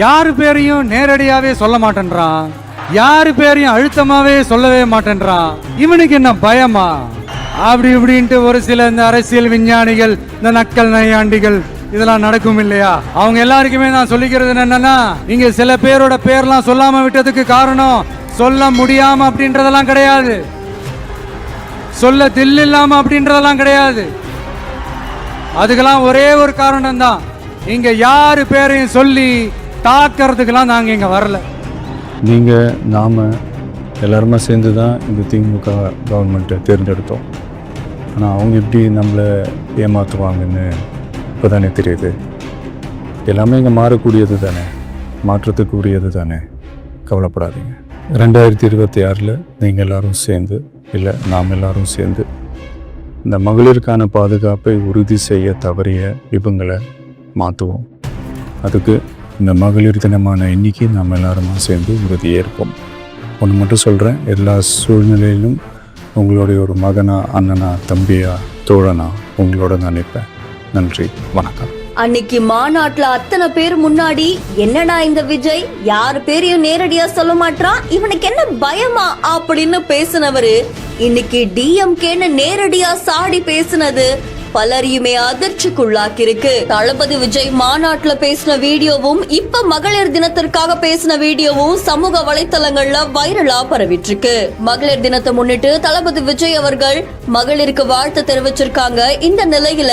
யாரு பேரையும் நேரடியாவே சொல்ல மாட்டேன்றான், யாரு பேரையும் அழுத்தமாவே சொல்லவே மாட்டேன்றான். இவனுக்கு என்ன பயமா? அப்படி இப்படின்ட்டு ஒரு சில இந்த அரசியல் விஞ்ஞானிகள், இந்த நக்கல் நையாண்டிகள் இதெல்லாம் நடக்கும் இல்லையா? அவங்க எல்லாருக்குமே நான் சொல்லிக்கிறது என்னன்னா, இங்க சில பேரோட பேர்லாம் சொல்லாம விட்டதுக்கு காரணம் சொல்ல முடியாம அப்படின்றதெல்லாம் கிடையாது, சொல்ல தில் இல்லாம அப்படின்றதெல்லாம் கிடையாது. அதுக்கெல்லாம் ஒரே ஒரு காரணம் தான், இங்க யாரு பேரையும் சொல்லி தாக்கிறதுக்கெல்லாம் நாங்க இங்க வரல. நீங்க நாம எல்லாருமே சேர்ந்து தான் இந்த திமுக கவர்மெண்ட்டை தேர்ந்தெடுத்தோம். ஆனால் அவங்க எப்படி நம்மளை ஏமாற்றுவாங்கன்னு இப்போ தானே தெரியுது. எல்லாமே இங்கே மாறக்கூடியது தானே, மாற்றத்துக்கு உரியது தானே, கவலைப்படாதீங்க. 2026 நீங்கள் எல்லோரும் சேர்ந்து, இல்லை நாம் எல்லோரும் சேர்ந்து இந்த மகளிருக்கான பாதுகாப்பை உறுதி செய்ய தவறிய இவங்களை மாற்றுவோம். அதுக்கு இந்த மகளிர் தினமான இன்னைக்கு நாம் எல்லாருமா சேர்ந்து உறுதியேற்போம். ஒன்று மட்டும் சொல்கிறேன், எல்லா சூழ்நிலையிலும் உங்களுடைய ஒரு மகனா, அண்ணனா, தம்பியா, தோழனா உங்களோட நான் நிற்பேன். நன்றி, வணக்கம். அன்னைக்கு மாநாட்டுல அத்தனை பேர் முன்னாடி என்னடா இந்த விஜய் யாரு பேரையும் நேரடியா சொல்ல மாட்டான், இவனுக்கு என்ன பயமா அப்படின்னு பேசினவரு இன்னைக்கு டிஎம்கேன்னு நேரடியா சாடி பேசினது பலரையுமே அதிர்ச்சிக்குள்ளாக்கி இருக்கு. தளபதி விஜய் மாநாட்டுல பேசின வீடியோவும் இப்ப மகளிர் தினத்திற்காக பேசின வீடியோவும் சமூக வலைத்தளங்கள்ல வைரலா பரவிட்டு இருக்கு. மகளிர் தினத்தை முன்னிட்டு தளபதி விஜய் அவர்கள் மகளிருக்கு வாழ்த்து தெரிவிச்சிருக்காங்க. இந்த நிலையில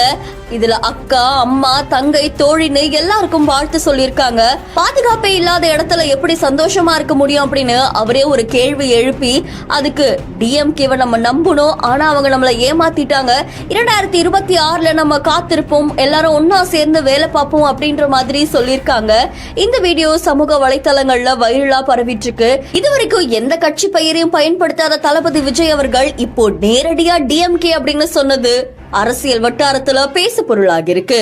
இதுல அக்கா, அம்மா, தங்கை, தோழின்னு எல்லாருக்கும் வாழ்த்து சொல்லியிருக்காங்க. பாதுகாப்பே இல்லாத இடத்துல எப்படி சந்தோஷமா இருக்க முடியும் அப்படின்னு அவரே ஒரு கேள்வி எழுப்பி, அதுக்கு டிஎம்கேவை நம்ம நம்பணும், ஆனா அவங்க நம்மளை ஏமாத்திட்டாங்க, 2026 நம்ம காத்திருப்போம், எல்லாரும் ஒன்னா சேர்ந்து வேலை பார்ப்போம் அப்படின்ற மாதிரி சொல்லியிருக்காங்க. இந்த வீடியோ சமூக வலைத்தளங்கள்ல வைரலா பரவிட்டு இருக்கு. இதுவரைக்கும் எந்த கட்சி பெயரையும் பயன்படுத்தாத தளபதி விஜய் அவர்கள் இப்போ நேரடியா டிஎம்கே அப்படின்னு சொன்னது அரசியல் வட்டாரத்துல பேசு பொருளாகி இருக்கு.